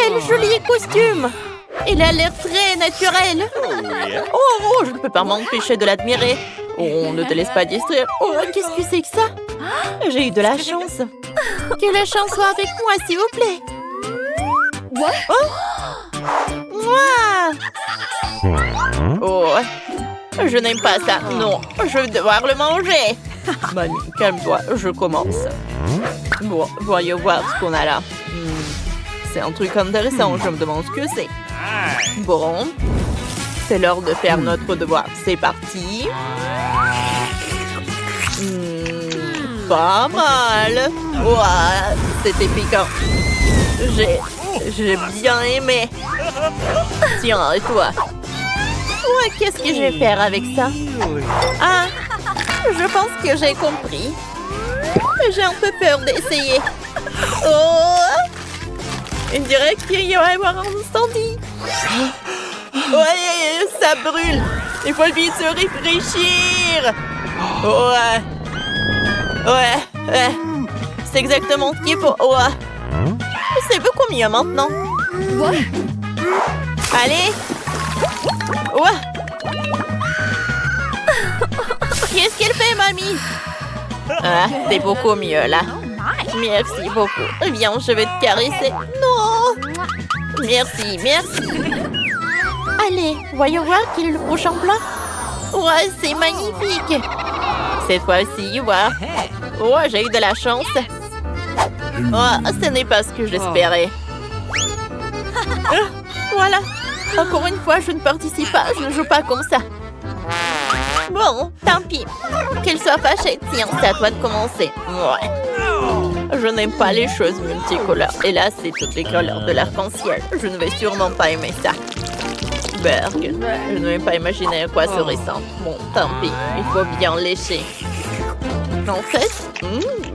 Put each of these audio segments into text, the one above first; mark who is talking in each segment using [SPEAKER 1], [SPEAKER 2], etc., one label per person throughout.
[SPEAKER 1] Quel joli costume! Il a l'air très naturel. Oh, je ne peux pas m'empêcher de l'admirer. Oh, ne te laisse pas distraire. Oh, qu'est-ce que c'est que ça? J'ai eu de la chance. Que la chance soit avec moi, s'il vous plaît. Oh! Moi! Oh, je n'aime pas ça. Non, je vais devoir le manger. Mamie, calme-toi, je commence. Bon, voyons voir ce qu'on a là. C'est un truc intéressant, je me demande ce que c'est. Bon, c'est l'heure de faire notre devoir. C'est parti. Pas mal. Ouah, c'était piquant. J'ai bien aimé. Tiens, et toi? Ouais, qu'est-ce que je vais faire avec ça? Ah, je pense que j'ai compris. J'ai un peu peur d'essayer. Oh! On dirait qu'il va y avoir un incendie. Ouais, ça brûle. Il faut vite se réfléchir. Ouais. Ouais. C'est exactement ce qu'il faut. Ouais. C'est beaucoup mieux maintenant. Allez. Ouais. Qu'est-ce qu'elle fait, mamie? Ah, c'est beaucoup mieux, là. Merci beaucoup. Viens, je vais te caresser. Non! Merci. Allez, voyons voir quel est le prochain plat. Ouais, c'est magnifique. Cette fois-ci, ouais, j'ai eu de la chance. Oh, ce n'est pas ce que j'espérais. Voilà. Encore une fois, je ne participe pas. Je ne joue pas comme ça. Bon, tant pis. Qu'elle soit fâchée. Tiens, c'est à toi de commencer. Ouais. Je n'aime pas les choses multicolores. Et là, c'est toutes les couleurs de l'arc-en-ciel. Je ne vais sûrement pas aimer ça. Berg, je ne vais pas imaginer à quoi ça ressemble. Bon, tant pis. Il faut bien lécher. En fait,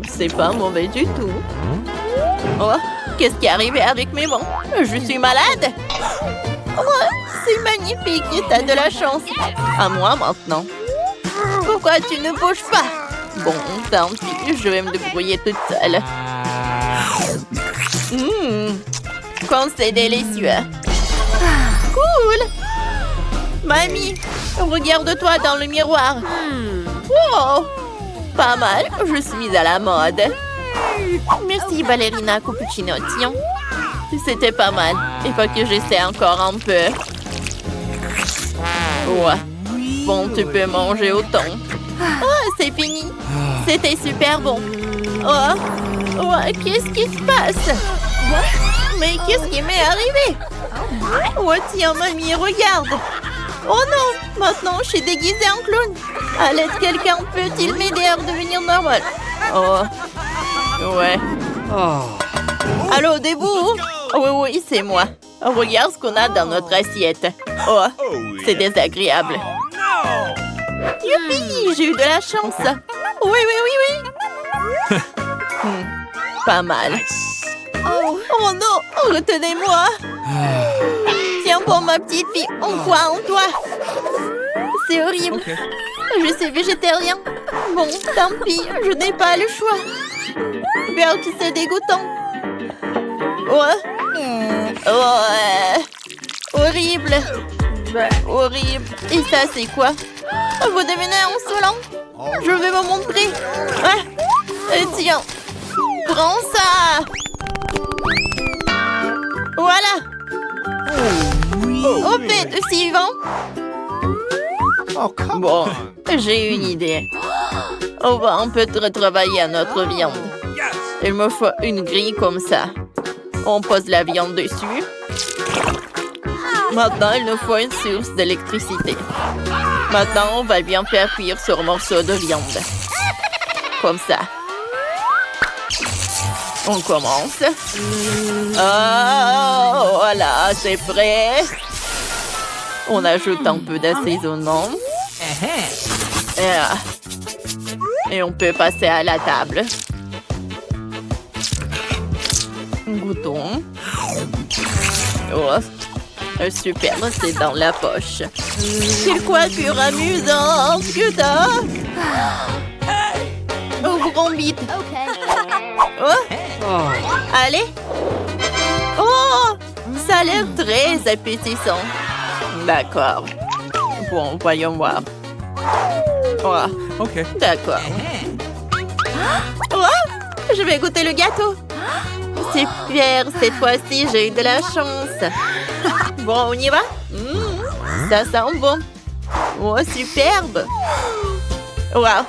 [SPEAKER 1] c'est pas mauvais du tout. Oh, qu'est-ce qui est arrivé avec mes mains? Je suis malade? Oh, c'est magnifique. T'as de la chance. À moi maintenant. Pourquoi tu ne bouges pas? Bon, tant pis, je vais me débrouiller toute seule. Quand c'est délicieux. Cool! Mamie, regarde-toi dans le miroir. Wow! Pas mal, je suis à la mode. Merci, ballerina cappuccino. Tiens, c'était pas mal. Il faut que j'essaie encore un peu. Ouais. Bon, tu peux manger autant. Oh, c'est fini. C'était super bon. Oh, qu'est-ce qui se passe? Mais qu'est-ce qui m'est arrivé? Oh, tiens, mamie, regarde. Oh non, maintenant je suis déguisée en clown. À l'aide, quelqu'un peut-il m'aider à redevenir normal? Oh, ouais. Allô, debout? Oui, c'est moi. Regarde ce qu'on a dans notre assiette. Oh, c'est désagréable. Youpi, j'ai eu de la chance. Oui. Pas mal. Oh non, retenez-moi. Tiens bon, ma petite fille, on croit en toi. C'est horrible. Je suis végétarien. Bon, tant pis, je n'ai pas le choix. Bien que c'est dégoûtant. Horrible. Horrible. Et ça, c'est quoi? Vous devenez insolent? Je vais vous montrer. Tiens, prends ça. Voilà. Au fait, suivant. Bon, j'ai une idée. On va un peu retravailler à notre viande. Il me faut une grille comme ça. On pose la viande dessus. Maintenant, il nous faut une source d'électricité. Maintenant, on va bien faire cuire ce morceau de viande. Comme ça. On commence. Oh, voilà, c'est prêt. On ajoute un peu d'assaisonnement. Et on peut passer à la table. Goûtons. Oh, super, c'est dans la poche. Quelle coiffure amusante que t'as! Oh, grand bite. Oh. Allez. Oh! a l'air très appétissant. D'accord. Bon, voyons voir. Oh,
[SPEAKER 2] OK.
[SPEAKER 1] d'accord. Oh, je vais goûter le gâteau. Super, cette fois-ci, j'ai eu de la chance. Bon, on y va? Ça sent bon. Oh, superbe. Wow.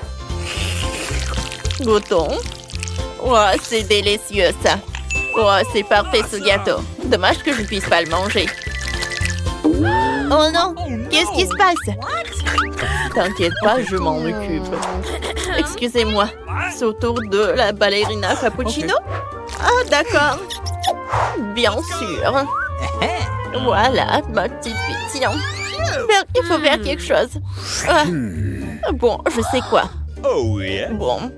[SPEAKER 1] Goûtons. Oh, c'est délicieux, ça. Oh, c'est parfait, ce gâteau. Dommage que je ne puisse pas le manger. Oh non, qu'est-ce qui se passe? T'inquiète pas, je m'en occupe. Excusez-moi, c'est au tour de la ballerina cappuccino? Ah, d'accord. Bien sûr. Voilà, ma petite fille. Tiens, il faut faire quelque chose. Ah. Bon, je sais quoi.
[SPEAKER 2] Oh yeah.
[SPEAKER 1] Bon.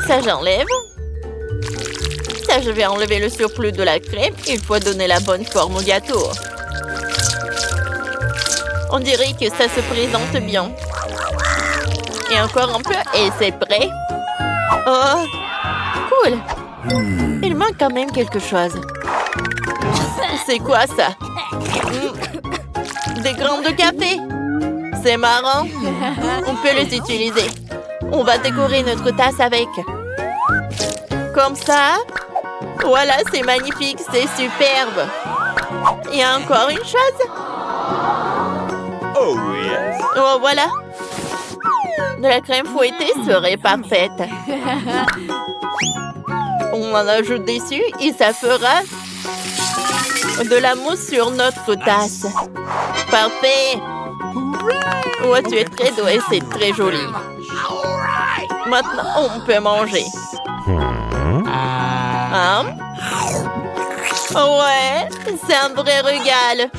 [SPEAKER 1] Ça, j'enlève. Ça, je vais enlever le surplus de la crème. Il faut donner la bonne forme au gâteau. On dirait que ça se présente bien. Et encore un peu, et c'est prêt. Oh, cool. Il manque quand même quelque chose. C'est quoi ça? Des grains de café. C'est marrant. On peut les utiliser. On va décorer notre tasse avec. Comme ça. Voilà, c'est magnifique, c'est superbe. Il y a encore une chose.
[SPEAKER 2] Oh yes.
[SPEAKER 1] Oh, voilà. De la crème fouettée serait parfaite. On en ajoute dessus et ça fera de la mousse sur notre tasse. Parfait. Oh, tu es très doué, c'est très joli. Maintenant, on peut manger. Hein? Ouais, c'est un vrai régal.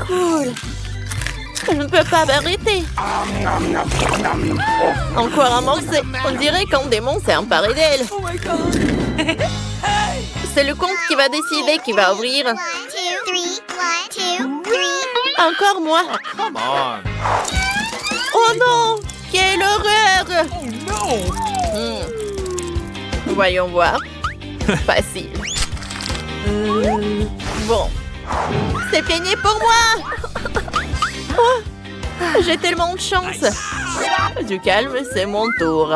[SPEAKER 1] Cool. Je ne peux pas m'arrêter. Encore un morceau. On dirait qu'un démon s'est emparé d'elle. C'est le comte qui va décider qui va ouvrir. Encore moi.
[SPEAKER 2] Come on.
[SPEAKER 1] Oh non! Quelle horreur!
[SPEAKER 2] Oh no.
[SPEAKER 1] Voyons voir. Facile. Bon. C'est fini pour moi! Oh, j'ai tellement de chance. Du calme, c'est mon tour.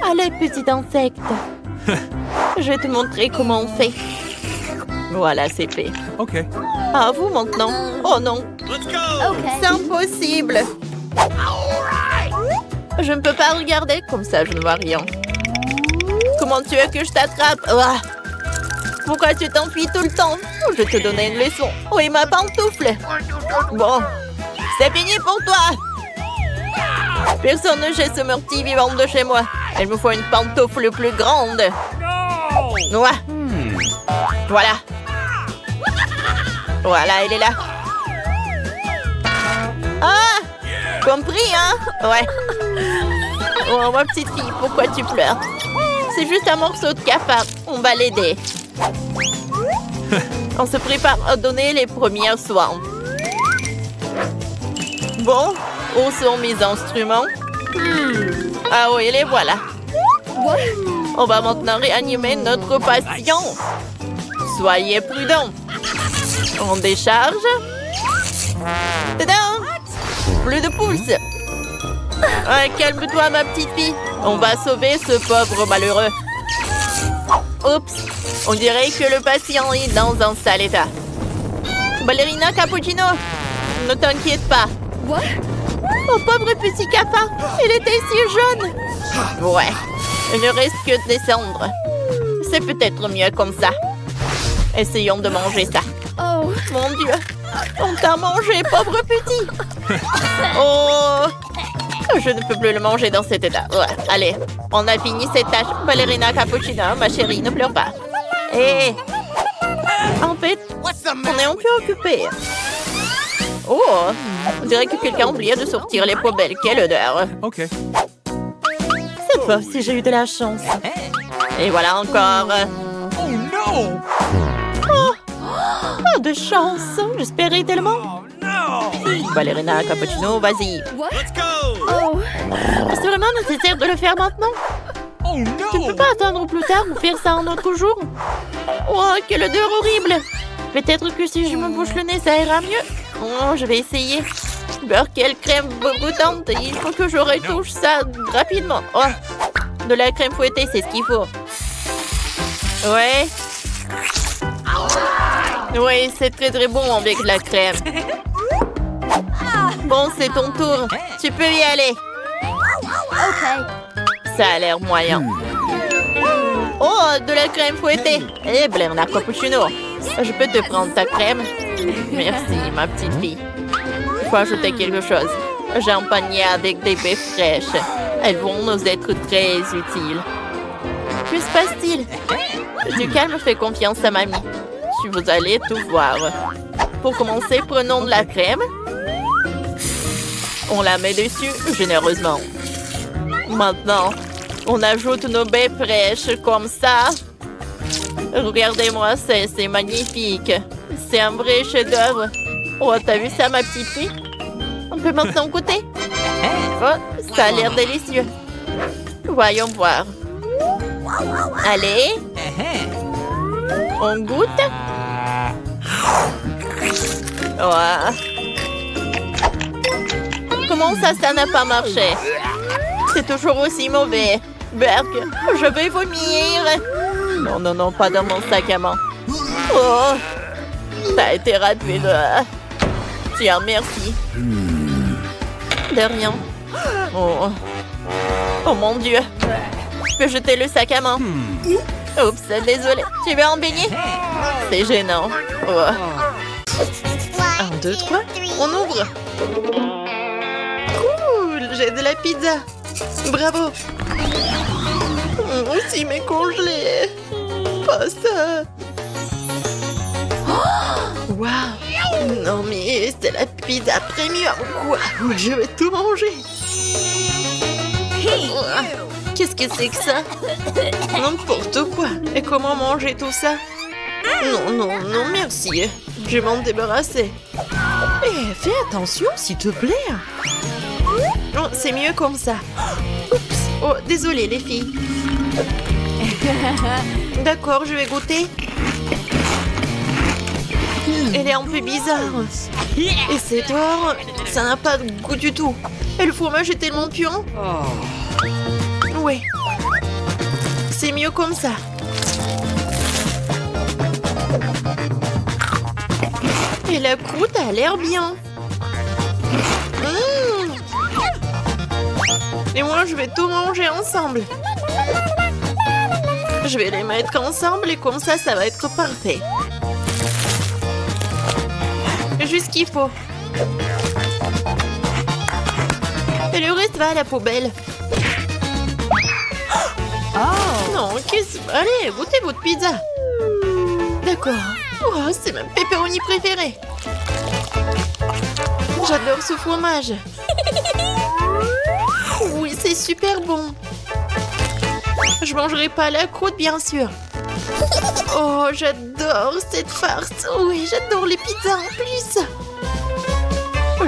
[SPEAKER 1] Allez, petit insecte. Je vais te montrer comment on fait. Voilà, c'est fait.
[SPEAKER 2] OK.
[SPEAKER 1] À vous maintenant. Oh non,
[SPEAKER 2] Let's go.
[SPEAKER 1] c'est impossible. Je ne peux pas regarder, comme ça je ne vois rien. Comment tu veux que je t'attrape? Ah. Pourquoi tu t'enfuis tout le temps? Je vais te donner une leçon. Oui, ma pantoufle. Bon, c'est fini pour toi. Personne ne jette ce meurtrier vivant de chez moi. Il me faut une pantoufle plus grande.
[SPEAKER 2] No.
[SPEAKER 1] Ouais. Voilà. Voilà, elle est là. Ah! Compris, hein? Ouais. Oh, ma petite fille, pourquoi tu pleures? C'est juste un morceau de cafard. On va l'aider. On se prépare à donner les premiers soins. Bon, où sont mes instruments? Ah oui, les voilà. On va maintenant réanimer notre patient. Soyez prudents. On décharge. Tadam! Plus de pouces. Ah, calme-toi, ma petite fille. On va sauver ce pauvre malheureux. Oups. On dirait que le patient est dans un sale état. Ballerina Cappuccino, ne t'inquiète pas. Oh, pauvre petit cafard. Il était si jeune. Ouais. Il ne reste que de descendre. C'est peut-être mieux comme ça. Essayons de manger ça. Oh, mon Dieu. On t'a mangé, pauvre petit. Oh. Je ne peux plus le manger dans cet état. Ouais. Allez, on a fini cette tâche. Ballerina Cappuccino, ma chérie, ne pleure pas. Hé. En fait, on est un peu occupé. Oh, on dirait que quelqu'un a oublié de sortir les poubelles. Quelle odeur.
[SPEAKER 2] OK.
[SPEAKER 1] Cette fois, si j'ai eu de la chance. Et voilà encore.
[SPEAKER 2] Oh no.
[SPEAKER 1] Oh, pas de chance. J'espérais tellement.
[SPEAKER 2] Oh no.
[SPEAKER 1] Ballerina Cappuccino, vas-y.
[SPEAKER 2] Let's go.
[SPEAKER 1] Oh, c'est vraiment nécessaire de le faire maintenant?
[SPEAKER 2] Oh
[SPEAKER 1] Tu ne peux
[SPEAKER 2] no.
[SPEAKER 1] pas attendre plus tard ou faire ça un autre jour? Oh, quelle odeur horrible! Peut-être que si je me bouche le nez, ça ira mieux. Oh, je vais essayer. Beurre, quelle crème goûtante. Il faut que je retouche ça rapidement. Oh, de la crème fouettée, c'est ce qu'il faut. Ouais. Oui, c'est très très bon avec la crème. Bon, c'est ton tour. Tu peux y aller.
[SPEAKER 3] Ok.
[SPEAKER 1] Ça a l'air moyen. Oh, de la crème fouettée. Eh, Bernard Cappuccino. Je peux te prendre ta crème? Merci, ma petite fille. Il faut ajouter quelque chose. J'ai un panier avec des baies fraîches. Elles vont nous être très utiles. Que se passe-t-il? Du calme, fais confiance à mamie. Vous allez tout voir. Pour commencer, prenons de la crème. On la met dessus généreusement. Maintenant, on ajoute nos baies fraîches comme ça. Regardez-moi, c'est magnifique. C'est un vrai chef-d'œuvre. Oh, t'as vu ça, ma petite fille? On peut maintenant goûter? Oh, ça a l'air délicieux. Voyons voir. Allez. On goûte? Ouais. Comment ça n'a pas marché? C'est toujours aussi mauvais. Berk, je vais vomir. Non, non, non, pas dans mon sac à main. Oh, t'as été rapide. Tiens, merci. De rien. Oh, oh mon Dieu. Je peux jeter le sac à main. Oups, désolé. Tu veux en baigner? C'est gênant. Oh. 1, 2, 3. On ouvre. Cool, j'ai de la pizza. Bravo. Aussi, mais congelé. Pas ça. Waouh. Non, mais c'est la pizza premium, quoi. Je vais tout manger. Qu'est-ce que c'est que ça? N'importe quoi. Et comment manger tout ça? Non, non, non, merci. Je vais m'en débarrasser. Eh, fais attention, s'il te plaît. Oh, c'est mieux comme ça. Oups. Oh, désolé, les filles. D'accord, je vais goûter. Elle est un peu bizarre. Et c'est dehors, ça n'a pas de goût du tout. Et le fromage est tellement puant. Ouais. C'est mieux comme ça. Et la croûte a l'air bien. Et moi, je vais tout manger ensemble. Je vais les mettre ensemble et comme ça va être parfait. Juste ce qu'il faut. Et le reste va à la poubelle. Oh non, qu'est-ce... Allez, goûtez votre pizza. D'accord. Oh, c'est ma pepperoni préférée. J'adore ce fromage. Oui, c'est super bon. Je mangerai pas la croûte, bien sûr. Oh, j'adore cette farce. Oui, j'adore les pizzas en plus.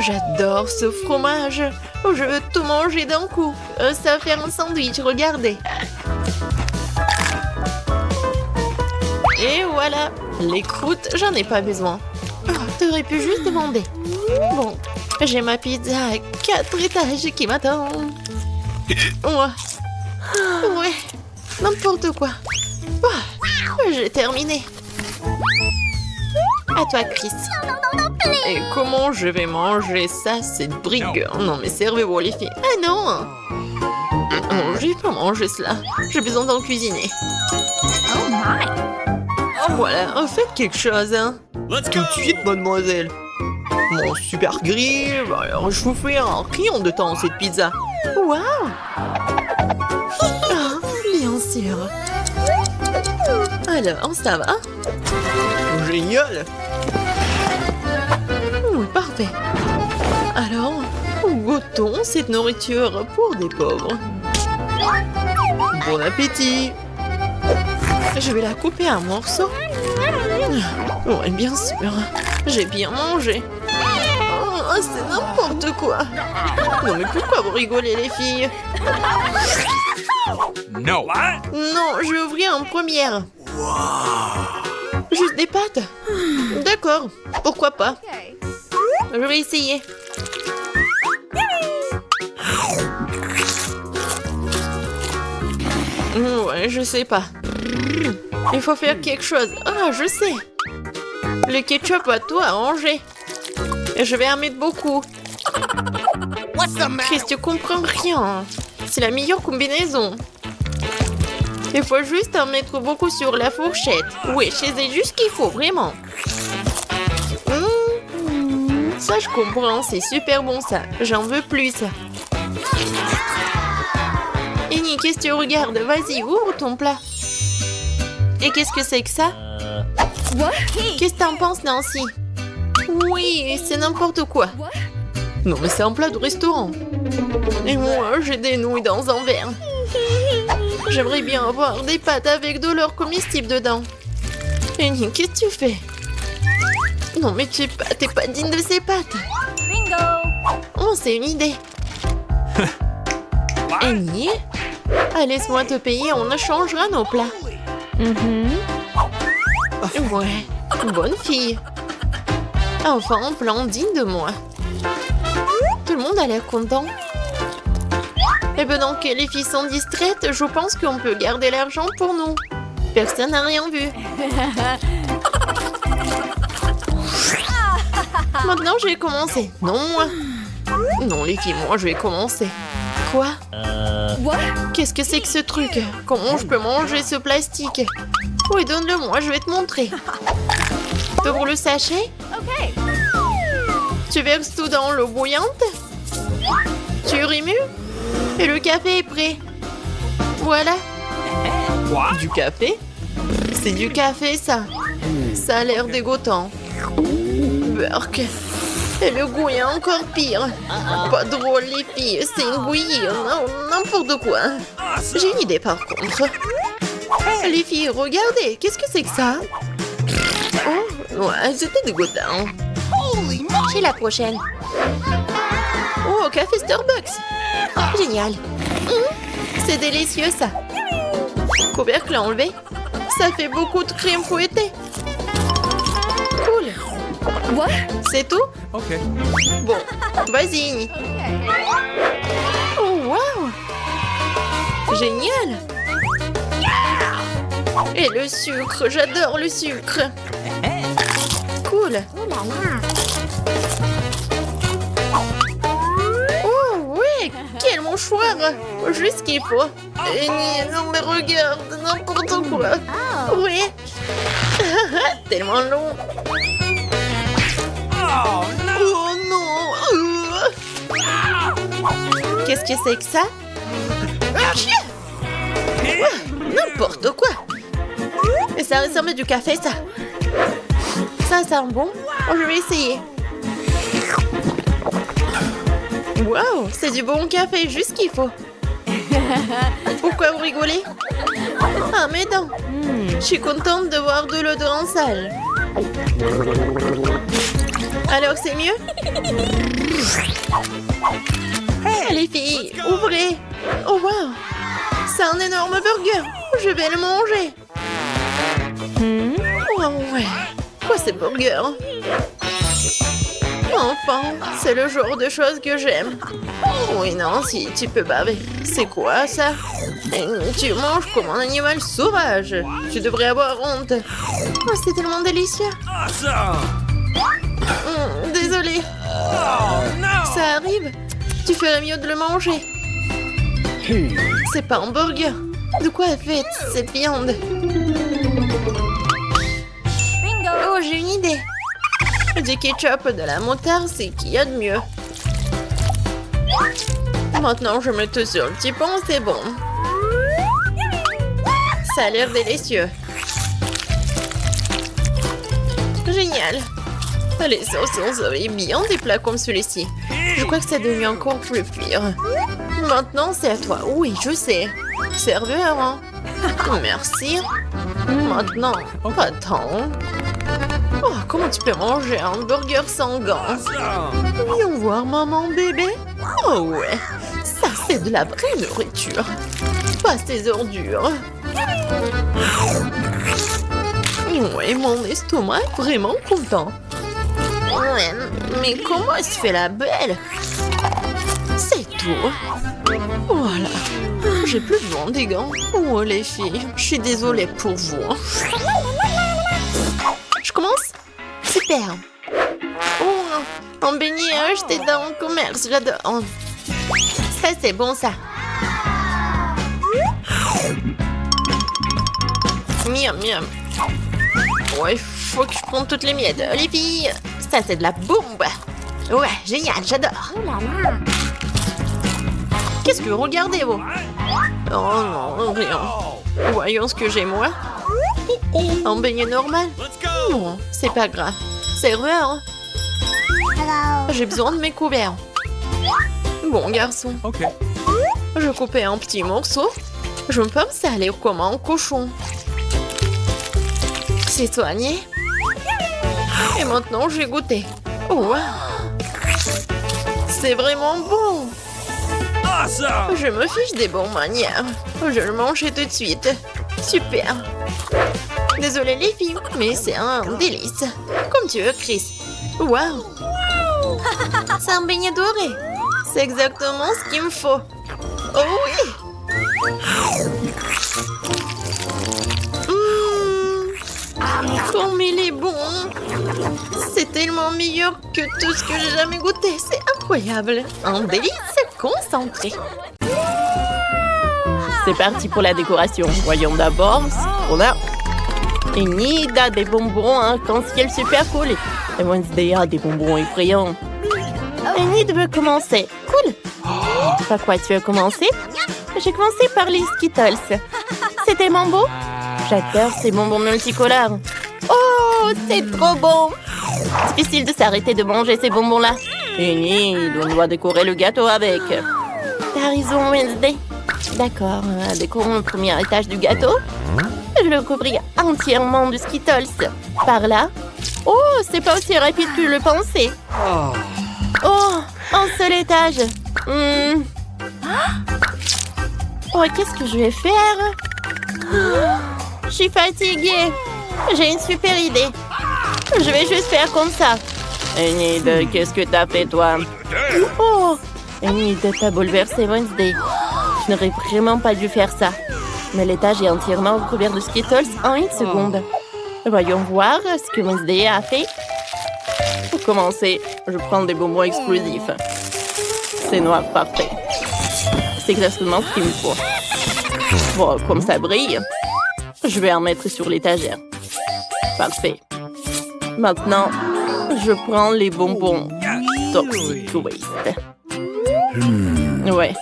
[SPEAKER 1] J'adore ce fromage. Oh, je veux tout manger d'un coup. Ça va faire un sandwich, regardez. Et voilà. Les croûtes, j'en ai pas besoin. Oh, t'aurais pu juste demander. Bon, j'ai ma pizza à 4 étages qui m'attend. Ouais, n'importe quoi. Oh, j'ai terminé. À toi, Chris. Et comment je vais manger ça, cette brigue? Non, mais servez-vous, les filles. Ah non! Oh, je vais pas manger cela. J'ai besoin d'en cuisiner.
[SPEAKER 3] Oh my.
[SPEAKER 1] Voilà, faites quelque chose, hein. Tout de suite, mademoiselle. Mon super grill. Alors, je vous fais un rayon de temps, cette pizza. Waouh! Ah, bien sûr. Alors, ça va? Génial! Oui, parfait. Alors, goûtons cette nourriture pour des pauvres. Bon appétit! Je vais la couper en morceaux. Oui, bien sûr. J'ai bien mangé. Oh, c'est n'importe quoi. Non, mais pourquoi vous rigolez, les filles?
[SPEAKER 2] No. What?
[SPEAKER 1] Non, je vais ouvrir en première. Juste des pâtes? D'accord, pourquoi pas?
[SPEAKER 3] Okay.
[SPEAKER 1] Je vais essayer. Ouais, je sais pas. Il faut faire quelque chose. Ah, je sais. Le ketchup a tout arrangé. Et je vais en mettre beaucoup.
[SPEAKER 2] What's the matter?
[SPEAKER 1] Chris, tu comprends rien. C'est la meilleure combinaison. Il faut juste en mettre beaucoup sur la fourchette. Oui, c'est juste ce qu'il faut, vraiment. Ça, je comprends. C'est super bon, ça. J'en veux plus. Annie, qu'est-ce que tu regardes? Vas-y, ouvre ton plat. Et qu'est-ce que c'est que ça?
[SPEAKER 3] What?
[SPEAKER 1] Qu'est-ce que t'en penses, Nancy? Oui, c'est n'importe quoi.
[SPEAKER 3] What?
[SPEAKER 1] Non, mais c'est un plat de restaurant. Et moi, j'ai des nouilles dans un verre. J'aimerais bien avoir des pâtes avec de l'or comestible dedans. Annie, qu'est-ce que tu fais? Non, mais t'es pas digne de ces pâtes.
[SPEAKER 3] Bingo!
[SPEAKER 1] Oh, c'est une idée. Annie? Ah, laisse-moi te payer, on changera nos plats. Ouais, bonne fille. Enfin, un plan digne de moi. Tout le monde a l'air content. Et pendant que les filles sont distraites, je pense qu'on peut garder l'argent pour nous. Personne n'a rien vu. Maintenant, je vais commencer. Non, moi. Non, les filles, moi, je vais commencer. Quoi?
[SPEAKER 3] What?
[SPEAKER 1] Qu'est-ce que c'est que ce truc? Comment je peux manger ce plastique? Oui, donne-le-moi, je vais te montrer. T'ouvres le sachet?
[SPEAKER 3] Okay.
[SPEAKER 1] Tu verses tout dans l'eau bouillante? Tu remues? Et le café est prêt. Voilà.
[SPEAKER 2] What?
[SPEAKER 1] Du café? C'est du café, ça. Ça a l'air dégoûtant. Burk. Et le goût est encore pire. Pas drôle, les filles. C'est une bouillie. Non, n'importe quoi. J'ai une idée, par contre. Les filles, regardez. Qu'est-ce que c'est que ça? Oh, ouais, c'était dégoûtant. J'ai la prochaine. Oh, café Starbucks. Génial. C'est délicieux, ça. Couvercle enlevé. Ça fait beaucoup de crème fouettée. Cool.
[SPEAKER 3] What?
[SPEAKER 1] C'est tout?
[SPEAKER 2] Okay.
[SPEAKER 1] Bon, vas-y, Annie. Oh, wow! Génial! Et le sucre, j'adore le sucre. Cool. Oh, ouais, quel mouchoir! Juste ce qu'il faut. Annie, non mais regarde, n'importe quoi. Oui. Tellement long.
[SPEAKER 2] Oh no!
[SPEAKER 1] Oh non! Qu'est-ce que c'est que ça? Ah, chien! N'importe quoi! Et ça ressemble à du café, ça. Ça sent bon. Oh, je vais essayer. Wow, c'est du bon café, juste ce qu'il faut. Pourquoi vous rigolez? Ah, mes dents. Je suis contente de voir de l'eau dans la salle. Alors, c'est mieux? Les filles, ouvrez! Oh, wow! C'est un énorme burger! Je vais le manger! Oh, ouais! Quoi, ces burgers? Enfin, c'est le genre de choses que j'aime. Oui, non, si tu peux baver. C'est quoi, ça? Tu manges comme un animal sauvage. Tu devrais avoir honte. Oh, c'est tellement délicieux.
[SPEAKER 2] Awesome!
[SPEAKER 1] Désolée.
[SPEAKER 2] Oh no!
[SPEAKER 1] Ça arrive. Tu ferais mieux de le manger. C'est pas un burger. De quoi est faite cette viande?
[SPEAKER 3] Bingo!
[SPEAKER 1] Oh, j'ai une idée. Du ketchup, de la moutarde, c'est qu'il y a de mieux. Maintenant, je mets tout sur le petit pont, c'est bon. Ça a l'air délicieux. Génial. Les sauces sont bien des plats comme celui-ci. Je crois que ça devient encore plus pire. Maintenant, c'est à toi. Oui, je sais. Serveur, hein? Merci. Maintenant, attends. Oh, comment tu peux manger un burger sans gants?
[SPEAKER 2] Awesome!
[SPEAKER 1] Viens voir maman bébé. Oh ouais, ça c'est de la vraie nourriture. Pas ces ordures. Ouais, Et mon estomac est vraiment content. Ouais, mais comment elle se fait la belle? C'est tout. Voilà. J'ai plus besoin des gants. Oh, les filles, je suis désolée pour vous. Je commence? Super. Oh, un beignet acheté dans le commerce, j'adore. Ça, c'est bon, ça. Miam, miam. Ouais, faut que je prenne toutes les miettes. Les filles, ça, c'est de la bombe. Ouais, génial, j'adore. Qu'est-ce que regardez-vous? Oh non, rien. Voyons ce que j'ai, moi. Un beignet normal?
[SPEAKER 2] Let's go.
[SPEAKER 1] Non, c'est pas grave. C'est vrai, hein? J'ai besoin de mes couverts. Bon, garçon.
[SPEAKER 2] Ok.
[SPEAKER 1] Je coupais un petit morceau. Je me pense ça allait comme un cochon. C'est soigné. Et maintenant, j'ai goûté. Oh, wow. C'est vraiment bon.
[SPEAKER 2] Awesome.
[SPEAKER 1] Je me fiche des bonnes manières. Je le mange tout de suite. Super. Désolée les filles, mais c'est un délice. Comme tu veux, Chris. Waouh. C'est un beignet doré. C'est exactement ce qu'il me faut. Oh oui. Comme il est bon. C'est tellement meilleur que tout ce que j'ai jamais goûté. C'est incroyable. Un délice concentré. C'est parti pour la décoration. Voyons d'abord ce qu'on a. Enid a des bonbons arc-en-ciel super cool. Et Wednesday a des bonbons effrayants. Enid veut commencer. Cool. Par quoi tu veux commencer? J'ai commencé par les Skittles. C'était mon beau? J'adore ces bonbons multicolores. Oh, c'est trop bon. Difficile de s'arrêter de manger ces bonbons-là. Enid, on doit décorer le gâteau avec. T'as raison, Wednesday. D'accord, décorons le premier étage du gâteau. Je le couvris entièrement de Skittles. Par là. Oh, c'est pas aussi rapide que je le pensais. Oh, un seul étage. Oh, qu'est-ce que je vais faire? Je suis fatiguée. J'ai une super idée. Je vais juste faire comme ça. Enid, qu'est-ce que t'as fait, toi? Oh, Enid, t'as bouleversé Wednesday. Je n'aurais vraiment pas dû faire ça. Mais l'étage est entièrement recouvert de Skittles en une seconde. Voyons voir ce que Wednesday a fait. Pour commencer, je prends des bonbons explosifs. C'est noir, parfait. C'est exactement ce qu'il me faut. Bon, comme ça brille, je vais en mettre sur l'étagère. Parfait. Maintenant, je prends les bonbons Toxic Waste. Ouais.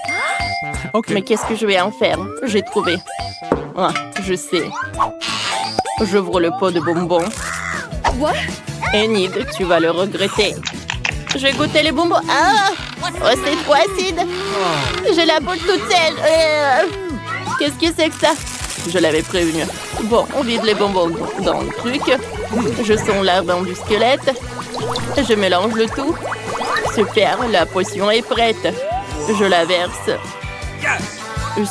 [SPEAKER 2] Ok.
[SPEAKER 1] Mais qu'est-ce que je vais en faire? J'ai trouvé. Ah, je sais. J'ouvre le pot de bonbons.
[SPEAKER 3] What?
[SPEAKER 1] Enid, tu vas le regretter. Je vais goûter les bonbons. Ah! Oh, c'est trop acide. J'ai la boule toute seule. Qu'est-ce que c'est que ça? Je l'avais prévenu. Bon, on vide les bonbons dans le truc. Je sens l'ardent du squelette. Je mélange le tout. Super, la potion est prête. Je la verse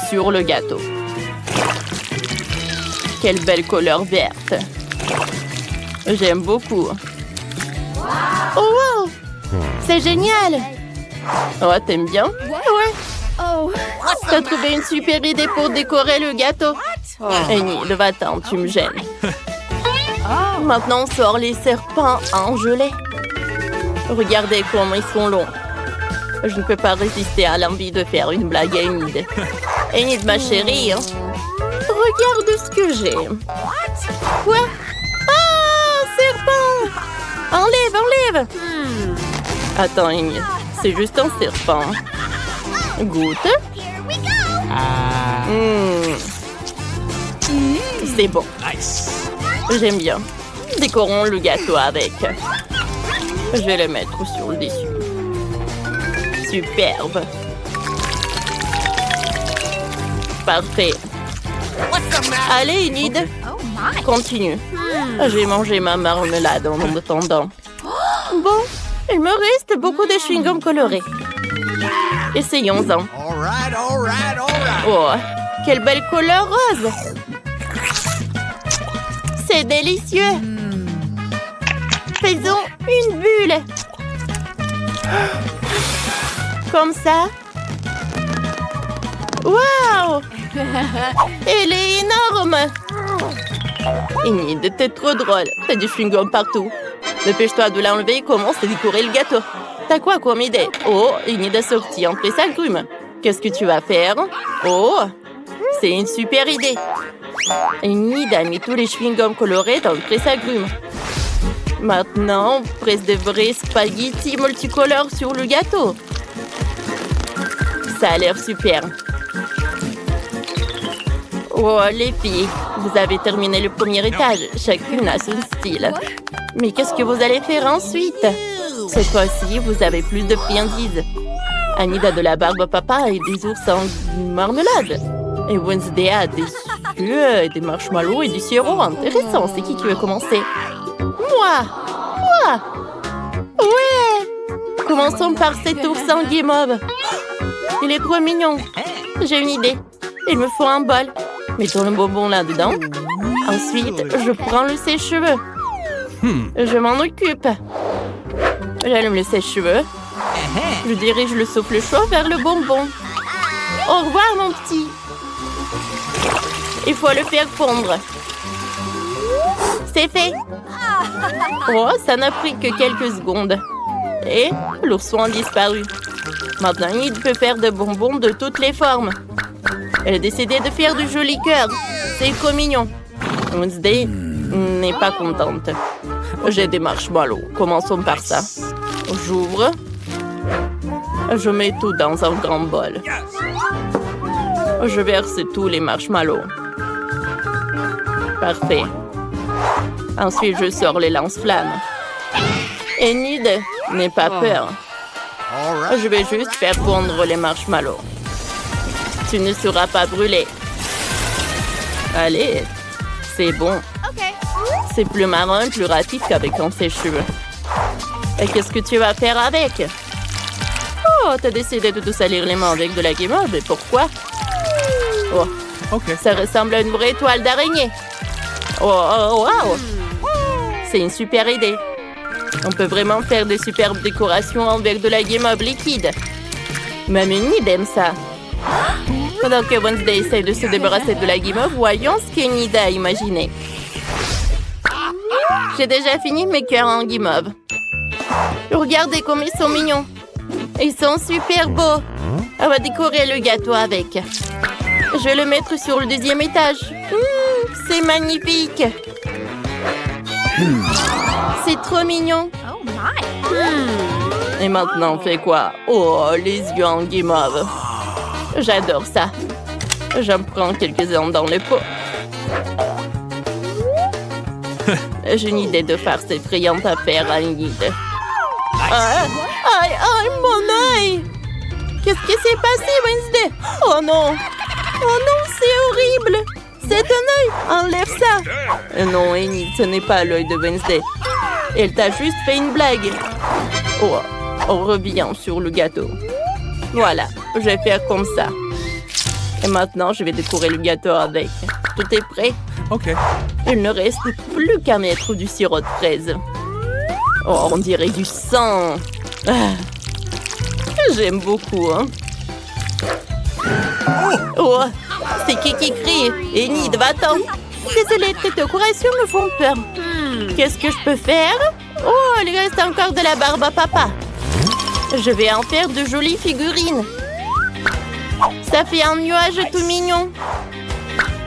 [SPEAKER 1] sur le gâteau. Quelle belle couleur verte. J'aime beaucoup. Oh wow! C'est génial! Oh, t'aimes bien? Ouais.
[SPEAKER 3] Oh.
[SPEAKER 1] T'as trouvé une super idée pour décorer le gâteau. Enid, va-t'en, tu me gênes. Maintenant, on sort les serpents en gelée. Regardez comment ils sont longs. Je ne peux pas résister à l'envie de faire une blague à Enid. Enid, ma chérie, regarde ce que j'ai. Quoi? Ah, serpent! Enlève! Attends, Enid, c'est juste un serpent. Goûte. C'est bon.
[SPEAKER 2] Nice.
[SPEAKER 1] J'aime bien. Décorons le gâteau avec. Je vais le mettre sur le dessus. Superbe. Parfait. Allez, Enid,
[SPEAKER 3] Oh my.
[SPEAKER 1] continue. J'ai mangé ma marmelade en attendant. Bon, il me reste beaucoup de chewing-gum coloré. Essayons-en. Oh, quelle belle couleur rose! C'est délicieux. Faisons une bulle. Comme ça. Waouh! Elle est énorme. Enid, t'es trop drôle. T'as du chewing-gum partout. Dépêche-toi de l'enlever et commence à décorer le gâteau. T'as quoi comme idée? Oh, Enid a sorti un presse-agrumes. Qu'est-ce que tu vas faire? Oh, c'est une super idée. Enid a mis tous les chewing-gums colorés dans le presse-agrumes. Maintenant, on presse des vrais spaghettis multicolores sur le gâteau. Ça a l'air super. Oh, les filles, vous avez terminé le premier étage. Chacune a son style. Mais qu'est-ce que vous allez faire ensuite? Cette fois-ci, vous avez plus de friandises. Enid a de la barbe à papa et des ours en marmelade. Et Wednesday a des yeux, des marshmallows et du sirop. Intéressant. C'est qui veut commencer? Moi! Ouais! Commençons par cet ours en guimauve. Il est trop mignon. J'ai une idée. Il me faut un bol. Mettons le bonbon là-dedans. Ensuite, je prends le sèche-cheveux. Je m'en occupe. J'allume le sèche-cheveux. Je dirige le souffle chaud vers le bonbon. Au revoir, mon petit. Il faut le faire fondre. C'est fait. Oh, ça n'a pris que quelques secondes. Et l'ourson a disparu. Maintenant, il peut faire de bonbons de toutes les formes. Elle a décidé de faire du joli cœur. C'est trop mignon. Wednesday n'est pas contente. J'ai des marshmallows. Commençons par ça. J'ouvre. Je mets tout dans un grand bol. Je verse tous les marshmallows. Parfait. Ensuite, je sors les lance-flammes. Enid n'aie pas peur. Je vais juste faire fondre les marshmallows. Tu ne seras pas brûlé. Allez, c'est bon. C'est plus marrant et plus rapide qu'avec un sèche-cheveux. Et qu'est-ce que tu vas faire avec? Oh, t'as décidé de te salir les mains avec de la guimauve, et pourquoi? Oh, ça ressemble à une vraie toile d'araignée. Oh, wow! C'est une super idée. On peut vraiment faire de superbes décorations avec de la guimauve liquide. Même Enid aime ça. Pendant que Wednesday essaie de se débarrasser de la guimauve, voyons ce qu'Enid a imaginé. J'ai déjà fini mes cœurs en guimauve. Regardez comme ils sont mignons. Ils sont super beaux. On va décorer le gâteau avec. Je vais le mettre sur le deuxième étage. C'est magnifique. C'est trop mignon. Et maintenant, on fait quoi? Oh, les yeux en guimauve. J'adore ça. J'en prends quelques-uns dans le pot. J'ai une idée de farce effrayante à faire à Enid. Aïe, mon œil! Qu'est-ce qui s'est passé, Wednesday? Oh non! Oh non, c'est horrible! C'est un œil! Enlève ça! Non, Enid, ce n'est pas l'œil de Wednesday. Elle t'a juste fait une blague. Oh, on revient sur le gâteau. Voilà, je vais faire comme ça. Et maintenant, je vais décorer le gâteau avec. Tout est prêt?
[SPEAKER 2] OK.
[SPEAKER 1] Il ne reste plus qu'à mettre du sirop de fraise. Oh, on dirait du sang. J'aime beaucoup, hein. Oh, c'est qui crie? Enid, va-t'en. Désolée, tes décorations me font peur. Qu'est-ce que je peux faire? Oh, il reste encore de la barbe à papa. Je vais en faire de jolies figurines. Ça fait un nuage tout mignon.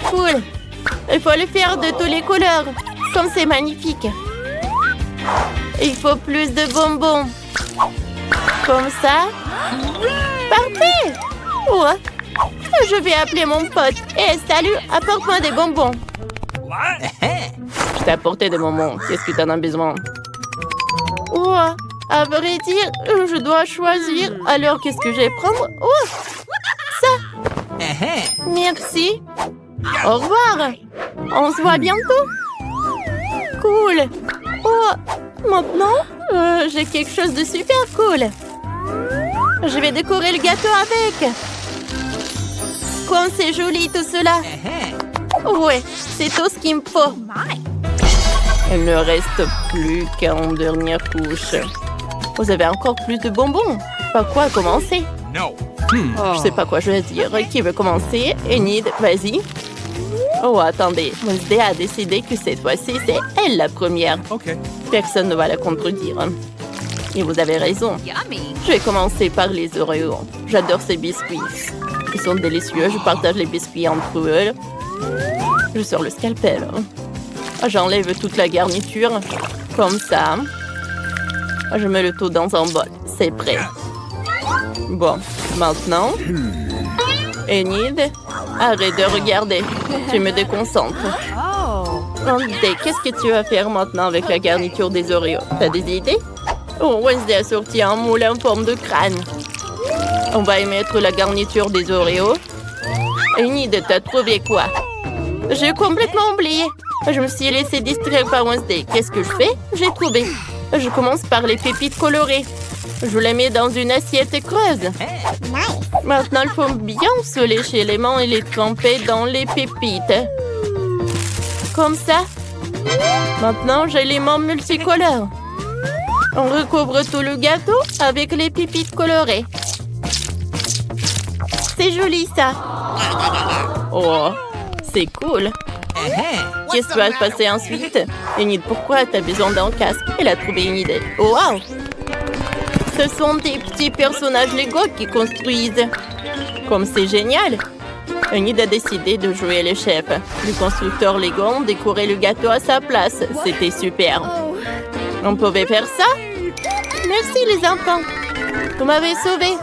[SPEAKER 1] Cool. Il faut le faire de toutes les couleurs. Comme c'est magnifique. Il faut plus de bonbons. Comme ça. Parfait. Oh. Je vais appeler mon pote. Hé, salut, apporte-moi des bonbons. Je t'ai apporté des bonbons. Qu'est-ce que tu en as besoin? Oh, à vrai dire, je dois choisir. Alors, qu'est-ce que je vais prendre? Oh, ça. Merci. Au revoir. On se voit bientôt. Cool. Oh, maintenant, j'ai quelque chose de super cool. Je vais décorer le gâteau avec. Comme c'est joli tout cela. Ouais, c'est tout ce qu'il me faut. Il ne reste plus qu'une dernière couche. Vous avez encore plus de bonbons. Par quoi commencer?
[SPEAKER 2] No.
[SPEAKER 1] Je sais pas quoi je vais dire. Qui veut commencer? Enid, vas-y. Oh, attendez. Wednesday a décidé que cette fois-ci, c'est elle la première.
[SPEAKER 2] Okay.
[SPEAKER 1] Personne ne va la contredire. Et vous avez raison.
[SPEAKER 3] Yummy.
[SPEAKER 1] Je vais commencer par les Oreos. J'adore ces biscuits. Ils sont délicieux. Je partage les biscuits entre eux. Je sors le scalpel. J'enlève toute la garniture. Comme ça. Je mets le tout dans un bol. C'est prêt. Bon, maintenant... Enid, arrête de regarder. Tu me déconcentres.
[SPEAKER 3] Oh.
[SPEAKER 1] Wednesday, qu'est-ce que tu vas faire maintenant avec la garniture des Oreos? T'as des idées? Oh, Wednesday a sorti un moule en forme de crâne. On va y mettre la garniture des Oreos. Enid, t'as trouvé quoi? J'ai complètement oublié. Je me suis laissée distraire par Wednesday. Qu'est-ce que je fais? J'ai trouvé. Je commence par les pépites colorées. Je les mets dans une assiette creuse. Maintenant, il faut bien se lécher les mains et les tremper dans les pépites. Comme ça. Maintenant, j'ai les mains multicolores. On recouvre tout le gâteau avec les pépites colorées. C'est joli, ça. Oh, c'est cool. Qu'est-ce qui va se passer ensuite? Enid, pourquoi t'as besoin d'un casque? Elle a trouvé une idée. Oh, wow! Ce sont des petits personnages Lego qui construisent. Comme c'est génial! Enid a décidé de jouer le chef. Le constructeur Lego a décoré le gâteau à sa place. C'était super. On pouvait faire ça? Merci les enfants. Vous m'avez sauvé.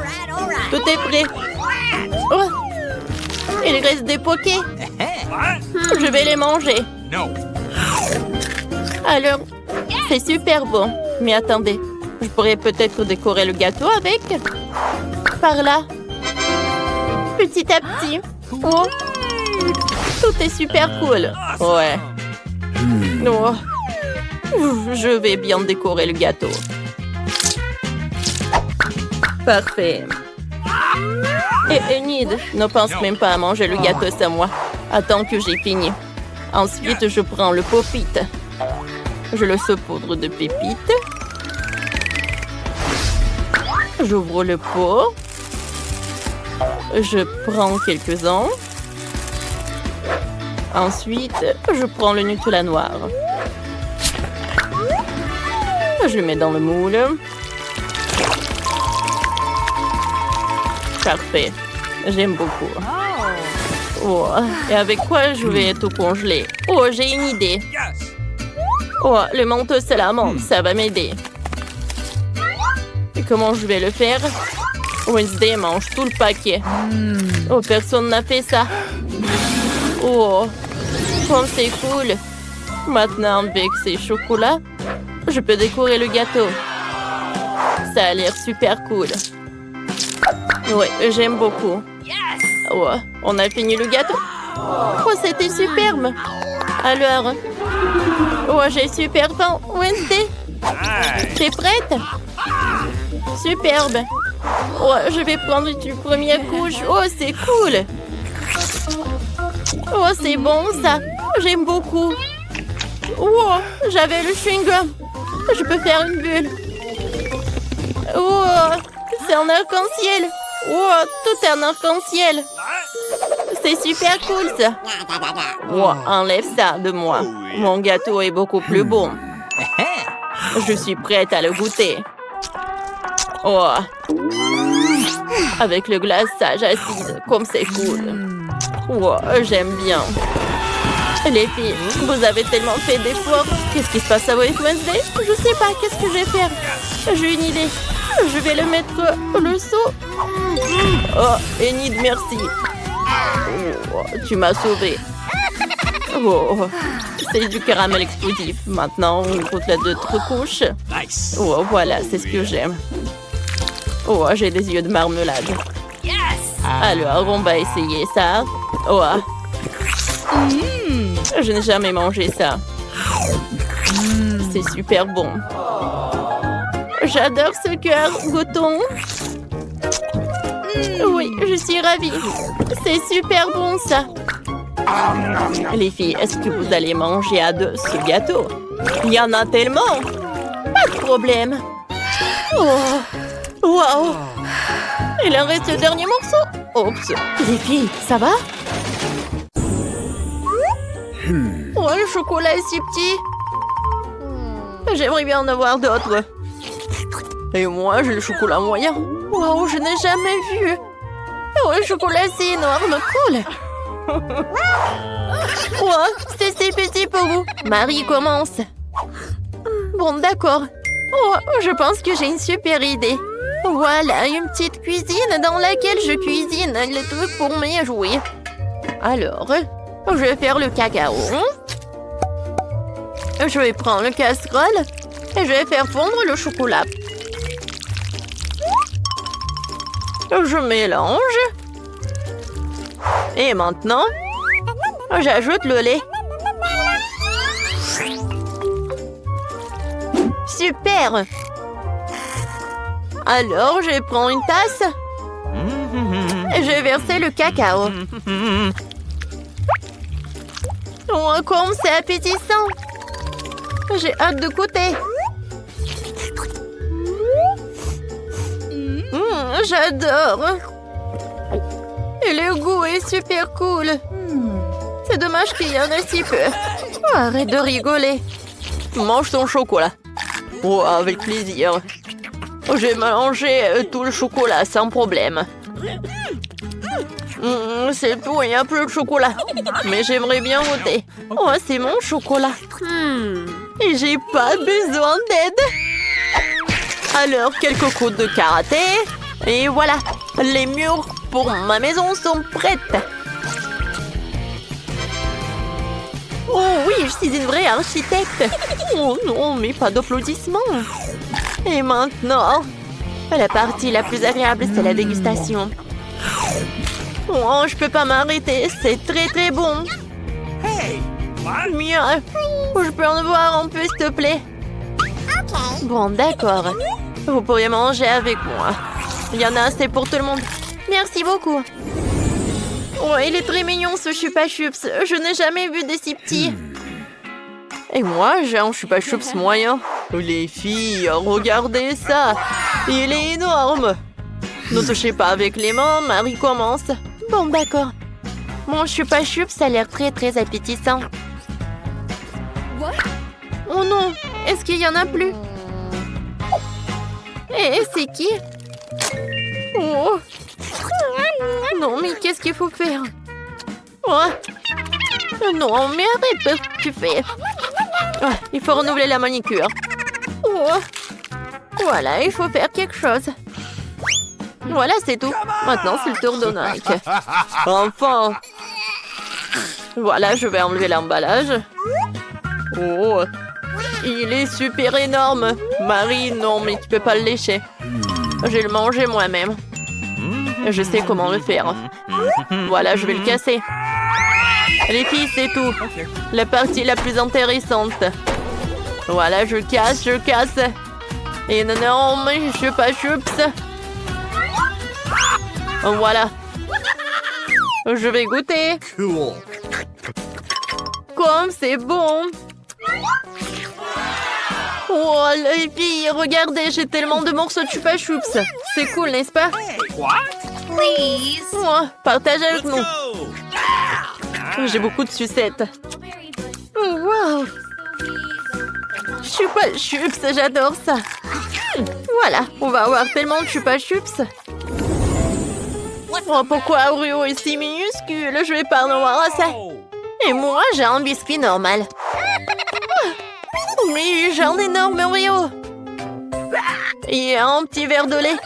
[SPEAKER 1] Tout est prêt. Oh! Il reste des pokés. Je vais les manger.
[SPEAKER 2] No.
[SPEAKER 1] Alors, c'est super bon. Mais attendez, je pourrais peut-être décorer le gâteau avec. Par là. Petit à petit. Oh. Tout est super cool. Ouais. Oh. Je vais bien décorer le gâteau. Parfait. Et Enid, ne pense même pas à manger le gâteau sans moi. Attends que j'ai fini. Ensuite, je prends le pop-it. Je le saupoudre de pépites. J'ouvre le pot. Je prends quelques-uns. Ensuite, je prends le Nutella noir. Je le mets dans le moule. Parfait. J'aime beaucoup. Oh, et avec quoi je vais tout congeler? Oh, j'ai une idée.
[SPEAKER 2] Yes.
[SPEAKER 1] Oh, le manteau salamandre, ça va m'aider. Et comment je vais le faire? Wednesday mange tout le paquet. Oh, personne n'a fait ça. Oh, comme c'est cool. Maintenant, avec ces chocolats, je peux décorer le gâteau. Ça a l'air super cool. Oui, j'aime beaucoup. Oh, on a fini le gâteau. Oh, c'était superbe. Alors, oh, j'ai super faim. Wednesday, t'es prête? Superbe. Oh, je vais prendre une première couche. Oh, c'est cool. Oh, c'est bon ça. J'aime beaucoup. Oh, j'avais le chewing-gum. Je peux faire une bulle. Oh, c'est un arc-en-ciel. Oh, tout est un arc-en-ciel. C'est super cool ça. Oh, enlève ça de moi. Mon gâteau est beaucoup plus bon. Je suis prête à le goûter. Oh, avec le glaçage acide, comme c'est cool. Oh, j'aime bien. Les filles, vous avez tellement fait d'efforts. Qu'est-ce qui se passe avec Wednesday? Je sais pas, qu'est-ce que je vais faire? J'ai une idée. Je vais le mettre le seau. Oh, Enid, merci. Oh, tu m'as sauvée. Oh, c'est du caramel explosif. Maintenant, on goûte la d'autres couches.
[SPEAKER 2] Nice.
[SPEAKER 1] Oh, voilà, c'est ce que j'aime. Oh, j'ai des yeux de marmelade. Alors, on va essayer ça. Oh, je n'ai jamais mangé ça. C'est super bon. J'adore ce cœur. Goûtons. Oui, je suis ravie. C'est super bon, ça. Les filles, est-ce que vous allez manger à deux ce gâteau? Il y en a tellement. Pas de problème. Oh, wow. Il en reste le dernier morceau. Oups. Les filles, ça va? Oh, le chocolat est si petit. J'aimerais bien en avoir d'autres. Et moi, j'ai le chocolat moyen. Wow, je n'ai jamais vu. Oh, le chocolat, c'est énorme. Cool. Oh, c'est si petit pour vous. Marie commence. Bon, d'accord. Oh, je pense que j'ai une super idée. Voilà, une petite cuisine dans laquelle je cuisine les trucs pour mes jouets. Alors, je vais faire le cacao. Je vais prendre le casserole et je vais faire fondre le chocolat. Je mélange. Et maintenant, j'ajoute le lait. Super! Alors, je prends une tasse et je vais verser le cacao. Oh, comme c'est appétissant! J'ai hâte de goûter. J'adore. Et le goût est super cool. C'est dommage qu'il y en ait si peu. Oh, arrête de rigoler. Mange ton chocolat. Oh, avec plaisir. Je vais manger tout le chocolat sans problème. C'est tout, il y a peu de chocolat. Mais j'aimerais bien goûter. Oh, c'est mon chocolat. Et j'ai pas besoin d'aide. Alors, quelques coups de karaté. Et voilà, les murs pour ma maison sont prêtes. Oh oui, je suis une vraie architecte. Oh non, mais pas d'applaudissements. Et maintenant, la partie la plus agréable, c'est la dégustation. Oh, je peux pas m'arrêter, c'est très très bon. Mieux, je peux en voir un peu, s'il te plaît. Bon, d'accord. Vous pourriez manger avec moi. Il y en a assez pour tout le monde. Merci beaucoup. Oh, il est très mignon ce Chupa Chups. Je n'ai jamais vu des si petits. Et moi, j'ai un Chupa Chups moyen. Les filles, regardez ça. Il est énorme. Ne touchez pas avec les mains, Marie commence. Bon, d'accord. Mon Chupa Chups a l'air très très appétissant. Oh non, est-ce qu'il y en a plus? Et c'est qui? Oh. Non, mais qu'est-ce qu'il faut faire? Oh. Non, mais arrête, tu fais. Oh, il faut renouveler la manicure. Oh. Voilà, il faut faire quelque chose. Voilà, c'est tout. Maintenant, c'est le tour de Nike. Enfin. Voilà, je vais enlever l'emballage. Oh. Il est super énorme. Marie, non, mais tu peux pas le lécher. Je vais le manger moi-même. Je sais comment le faire. Voilà, je vais le casser. Les filles, c'est tout. La partie la plus intéressante. Voilà, je casse. Et non, mais je suis pas chups. Voilà. Je vais goûter.
[SPEAKER 2] Cool.
[SPEAKER 1] Comme c'est bon. Oh, les filles, regardez, j'ai tellement de morceaux de Chupa Chups. C'est cool, n'est-ce pas?
[SPEAKER 2] What?
[SPEAKER 3] Please.
[SPEAKER 1] Oh, partage avec nous.
[SPEAKER 2] Go!
[SPEAKER 1] J'ai beaucoup de sucettes. Oh, wow. Chupa Chups, j'adore ça. Voilà, on va avoir tellement de Chupa Chups. Oh, pourquoi Oreo est si minuscule? Je vais pas en avoir assez. Et moi, j'ai un biscuit normal. Mais j'ai un énorme Oreo. Et un petit verre de lait.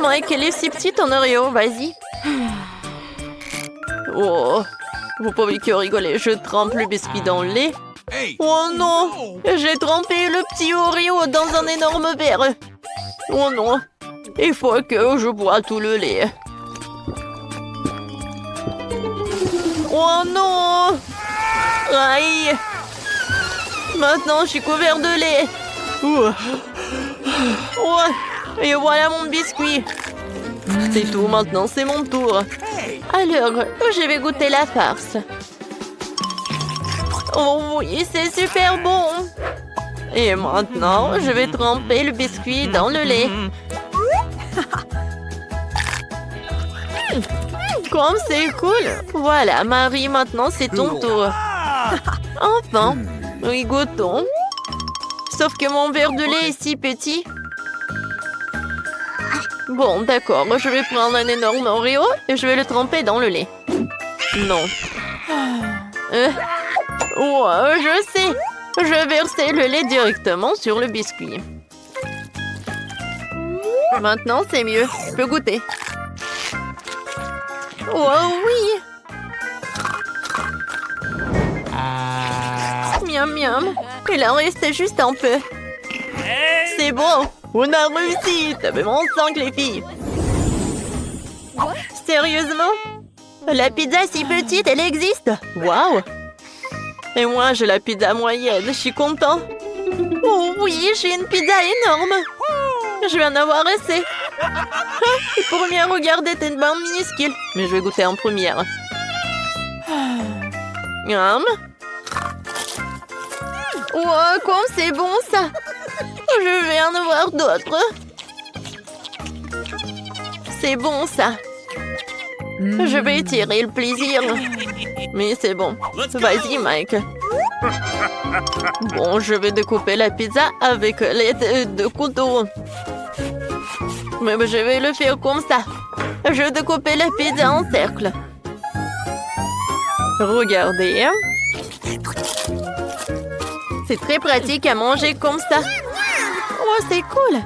[SPEAKER 1] Mike, elle est si petite en Oreo, vas-y. Oh, vous pouvez que rigoler, je trempe le biscuit dans le lait. Oh non, j'ai trempé le petit Oreo dans un énorme verre. Oh non, il faut que je bois tout le lait. Oh non! Aïe! Maintenant, je suis couvert de lait. Oh, et voilà mon biscuit. C'est tout, maintenant c'est mon tour. Alors, je vais goûter la farce. Oh oui, c'est super bon. Et maintenant, je vais tremper le biscuit dans le lait. Comme c'est cool. Voilà, Marie, maintenant c'est ton tour. Enfin, oui, goûtons. Sauf que mon verre de lait est si petit. Bon, d'accord, je vais prendre un énorme Oreo et je vais le tremper dans le lait. Non. Je sais. Je vais verser le lait directement sur le biscuit. Maintenant, c'est mieux. Je peux goûter. Oh oui! Miam miam. Il en reste juste un peu. C'est bon. On a réussi. T'avais mon 5 les filles. Sérieusement? La pizza si petite, elle existe? Waouh! Et moi, j'ai la pizza moyenne. Je suis content. Oh oui, j'ai une pizza énorme. Je vais en avoir assez. Et pour mieux regarder, t'es une bande minuscule. Mais je vais goûter en première. Miam. Wow, comme c'est bon ça. Je vais en avoir d'autres. C'est bon ça. Je vais tirer le plaisir. Mais c'est bon. Vas-y, Mike. Bon, je vais découper la pizza avec l'aide de couteau. Mais je vais le faire comme ça. Je vais découper la pizza en cercle. Regardez. C'est très pratique à manger comme ça. Oh, c'est cool.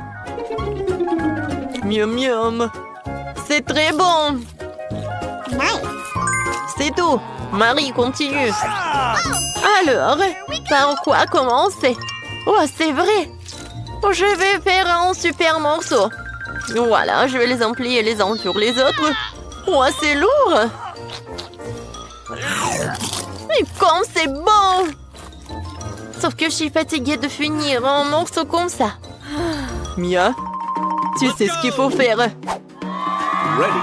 [SPEAKER 1] Miam miam. C'est très bon. C'est tout. Marie, continue. Alors, par quoi commencer? Oh, c'est vrai. Je vais faire un super morceau. Voilà, je vais les emplier les uns sur les autres. Oh, c'est lourd. Et comme c'est bon. Sauf que je suis fatiguée de finir un morceau comme ça. Mia, tu sais ce qu'il faut faire.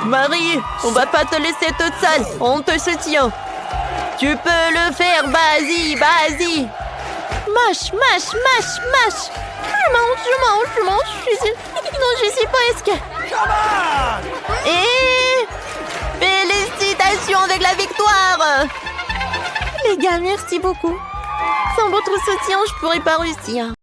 [SPEAKER 1] Marie, on va pas te laisser toute seule. On te soutient. Tu peux le faire, vas-y, vas-y. Mâche, mâche, mâche, mâche. Je mange. Je suis presque. Et félicitations avec la victoire. Les gars, merci beaucoup. Sans votre soutien, je pourrais pas réussir.